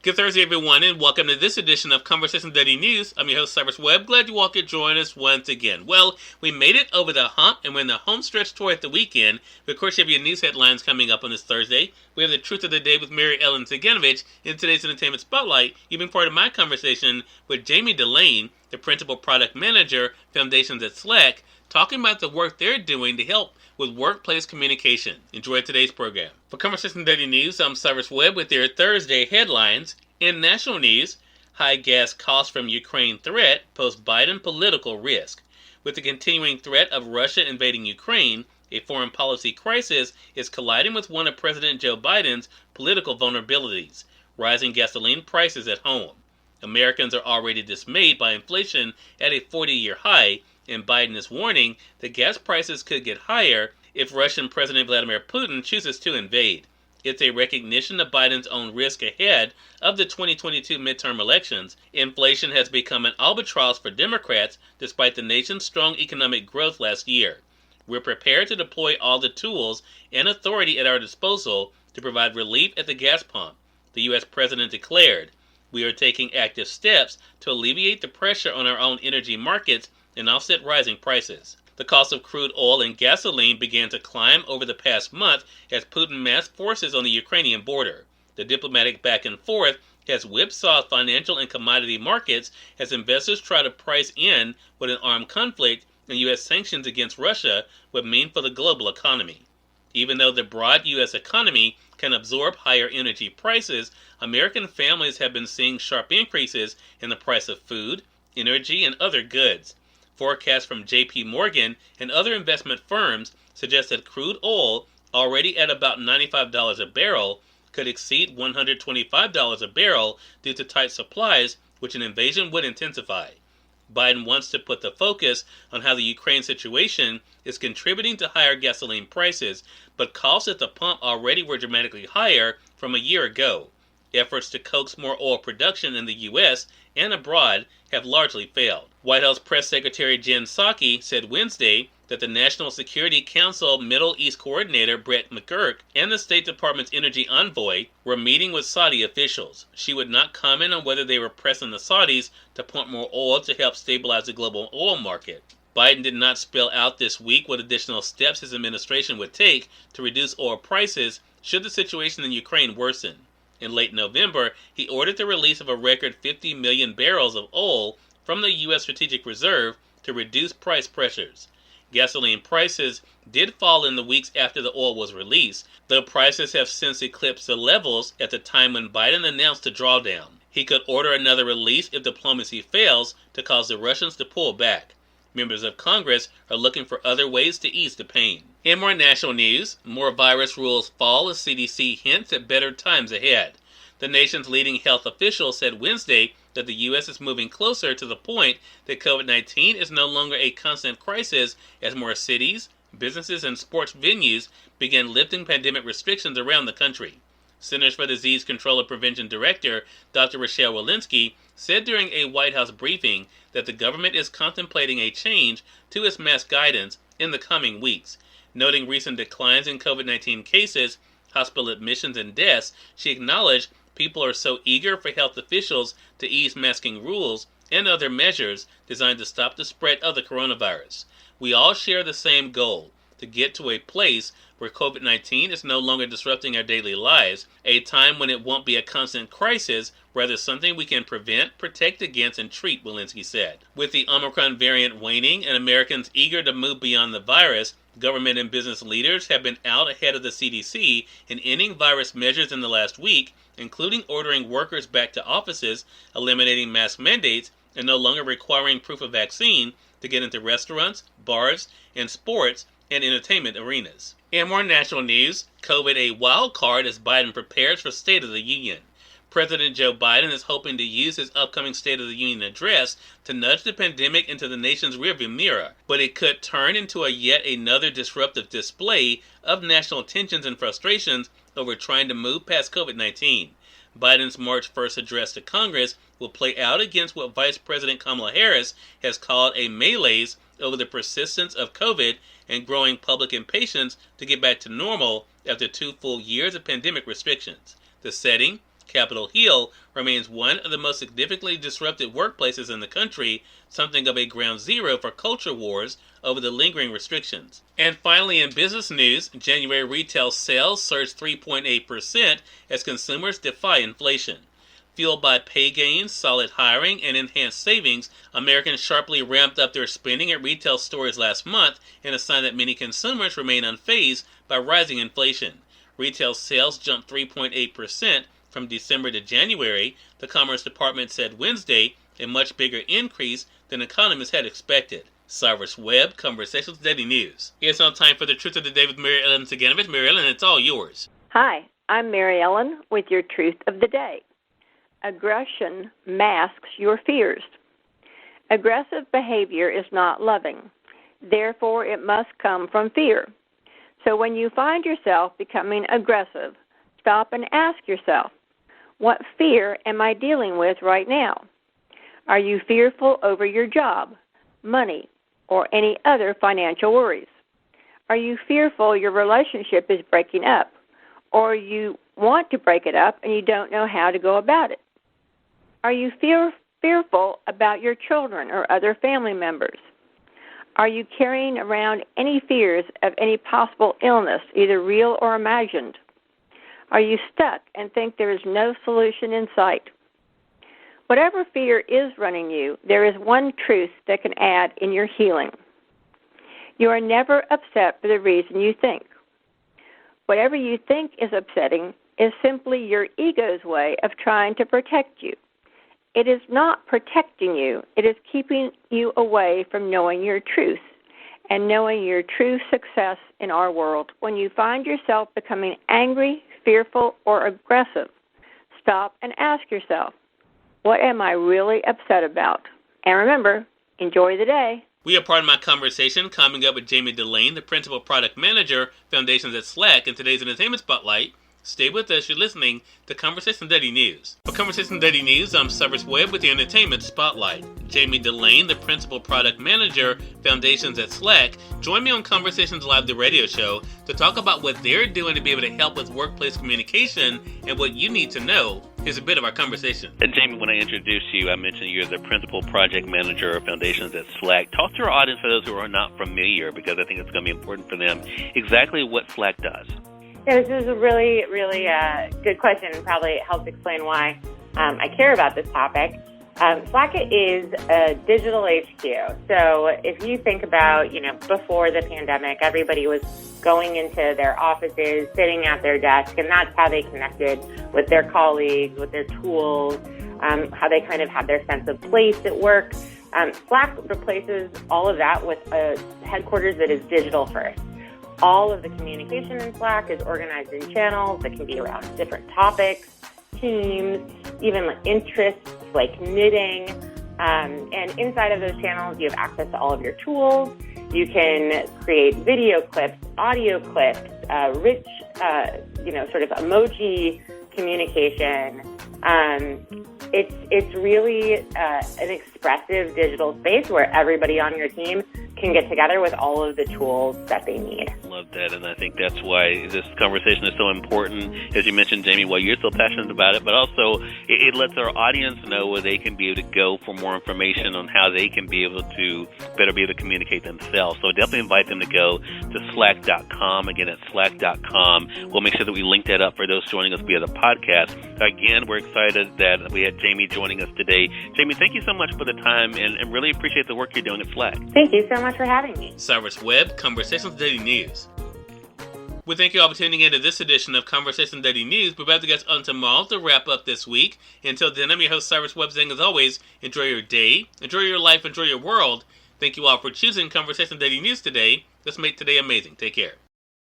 Good Thursday, everyone, and welcome to this edition of Conversation Daily News. I'm your host, Cyrus Webb. Glad you all could join us once again. Well, we made it over the hump, and we're in the home stretch toward the weekend. But of course, you have your news headlines coming up on this Thursday. We have the truth of the day with Mary Ellen CIganovich in today's Entertainment Spotlight. You've been part of my conversation with Jamie Delane, the Principal Product Manager, Foundations at Slack, talking about the work they're doing to help with workplace communication. Enjoy today's program. For Conversation Daily News, I'm Cyrus Webb with your Thursday headlines. In national news, high gas costs from Ukraine threat pose Biden political risk. With the continuing threat of Russia invading Ukraine, a foreign policy crisis is colliding with one of President Joe Biden's political vulnerabilities: rising gasoline prices at home. Americans are already dismayed by inflation at a 40-year high, and Biden is warning that gas prices could get higher if Russian President Vladimir Putin chooses to invade. It's a recognition of Biden's own risk ahead of the 2022 midterm elections. Inflation has become an albatross for Democrats despite the nation's strong economic growth last year. We're prepared to deploy all the tools and authority at our disposal to provide relief at the gas pump, the U.S. president declared. We are taking active steps to alleviate the pressure on our own energy markets and offset rising prices. The cost of crude oil and gasoline began to climb over the past month as Putin massed forces on the Ukrainian border. The diplomatic back and forth has whipsawed financial and commodity markets as investors try to price in what an armed conflict and U.S. sanctions against Russia would mean for the global economy. Even though the broad U.S. economy can absorb higher energy prices, American families have been seeing sharp increases in the price of food, energy, and other goods. Forecasts from J.P. Morgan and other investment firms suggest that crude oil, already at about $95 a barrel, could exceed $125 a barrel due to tight supplies, which an invasion would intensify. Biden wants to put the focus on how the Ukraine situation is contributing to higher gasoline prices, but costs at the pump already were dramatically higher from a year ago. Efforts to coax more oil production in the U.S. and abroad have largely failed. White House Press Secretary Jen Psaki said Wednesday that the National Security Council Middle East Coordinator Brett McGurk and the State Department's energy envoy were meeting with Saudi officials. She would not comment on whether they were pressing the Saudis to pump more oil to help stabilize the global oil market. Biden did not spell out this week what additional steps his administration would take to reduce oil prices should the situation in Ukraine worsen. In late November, he ordered the release of a record 50 million barrels of oil from the U.S. Strategic Reserve to reduce price pressures. Gasoline prices did fall in the weeks after the oil was released, though prices have since eclipsed the levels at the time when Biden announced the drawdown. He could order another release if diplomacy fails to cause the Russians to pull back. Members of Congress are looking for other ways to ease the pain. In more national news, more virus rules fall as CDC hints at better times ahead. The nation's leading health official said Wednesday that the U.S. is moving closer to the point that COVID-19 is no longer a constant crisis as more cities, businesses, and sports venues begin lifting pandemic restrictions around the country. Centers for Disease Control and Prevention Director Dr. Rochelle Walensky said during a White House briefing that the government is contemplating a change to its mask guidance in the coming weeks. Noting recent declines in COVID-19 cases, hospital admissions, and deaths, she acknowledged people are so eager for health officials to ease masking rules and other measures designed to stop the spread of the coronavirus. We all share the same goal: to get to a place where COVID-19 is no longer disrupting our daily lives, a time when it won't be a constant crisis, rather something we can prevent, protect against, and treat, Walensky said. With the Omicron variant waning and Americans eager to move beyond the virus, government and business leaders have been out ahead of the CDC in ending virus measures in the last week, including ordering workers back to offices, eliminating mask mandates, and no longer requiring proof of vaccine to get into restaurants, bars, and sports and entertainment arenas. In more national news, COVID a wild card as Biden prepares for State of the Union. President Joe Biden is hoping to use his upcoming State of the Union address to nudge the pandemic into the nation's rearview mirror, but it could turn into yet another disruptive display of national tensions and frustrations over trying to move past COVID-19. Biden's March 1st address to Congress will play out against what Vice President Kamala Harris has called a malaise over the persistence of COVID and growing public impatience to get back to normal after 2 full years of pandemic restrictions. The setting, Capitol Hill remains one of the most significantly disrupted workplaces in the country, something of a ground zero for culture wars over the lingering restrictions. And finally, in business news, January retail sales surged 3.8% as consumers defy inflation. Fueled by pay gains, solid hiring, and enhanced savings, Americans sharply ramped up their spending at retail stores last month in a sign that many consumers remain unfazed by rising inflation. Retail sales jumped 3.8% from December to January, the Commerce Department said Wednesday, a much bigger increase than economists had expected. Cyrus Webb, Conversations Daily News. It's now time for the Truth of the Day with Mary Ellen CIganovich. Mary Ellen, it's all yours. Hi, I'm Mary Ellen with your Truth of the Day. Aggression masks your fears. Aggressive behavior is not loving. Therefore, it must come from fear. So when you find yourself becoming aggressive, stop and ask yourself, what fear am I dealing with right now? Are you fearful over your job, money, or any other financial worries? Are you fearful your relationship is breaking up, or you want to break it up and you don't know how to go about it? Are you fearful about your children or other family members? Are you carrying around any fears of any possible illness, either real or imagined? Are you stuck and think there is no solution in sight? Whatever fear is running you, there is one truth that can add in your healing. You are never upset for the reason you think. Whatever you think is upsetting is simply your ego's way of trying to protect you. It is not protecting you. It is keeping you away from knowing your truth and knowing your true success in our world. When you find yourself becoming angry, fearful, or aggressive, stop and ask yourself, what am I really upset about? And remember, enjoy the day. We are part of my conversation coming up with Jamie Delane, the Principal Product Manager, Foundations at Slack, in today's Entertainment Spotlight. Stay with us. You're listening to Conversation Daily News. For Conversation Daily News, I'm Cyrus Webb with the Entertainment Spotlight. Jamie Delane, the Principal Product Manager, Foundations at Slack, joined me on Conversations Live, the radio show, to talk about what they're doing to be able to help with workplace communication and what you need to know. Here's a bit of our conversation. And Jamie, when I introduced you, I mentioned you're the Principal Project Manager of Foundations at Slack. Talk to our audience, for those who are not familiar, because I think it's going to be important for them, exactly what Slack does. Yeah, this is a really, really good question, and probably helps explain why I care about this topic. Slack is a digital HQ. So if you think about, before the pandemic, everybody was going into their offices, sitting at their desk, and that's how they connected with their colleagues, with their tools, how they kind of had their sense of place at work. Slack replaces all of that with a headquarters that is digital first. All of the communication in Slack is organized in channels that can be around different topics, teams, even like interests like knitting. And inside of those channels, you have access to all of your tools. You can create video clips, audio clips, rich, sort of emoji communication. It's really an expressive digital space where everybody on your team can get together with all of the tools that they need. Love that, and I think that's why this conversation is so important. As you mentioned, Jamie, while you're so passionate about it, but also it lets our audience know where they can be able to go for more information on how they can be able to better be able to communicate themselves. So definitely invite them to go to slack.com. Again, at slack.com. We'll make sure that we link that up for those joining us via the podcast. Again, we're excited that we had Jamie joining us today. Jamie, thank you so much for the time, and really appreciate the work you're doing at Slack. Thank you so much for having me. Cyrus Webb, Conversations Daily News. We thank you all for tuning in to this edition of Conversation Daily News. We're about to get on tomorrow to wrap up this week. Until then, I'm your host, Cyrus Webb, saying as always, enjoy your day, enjoy your life, enjoy your world. Thank you all for choosing Conversation Daily News today. Let's make today amazing. Take care.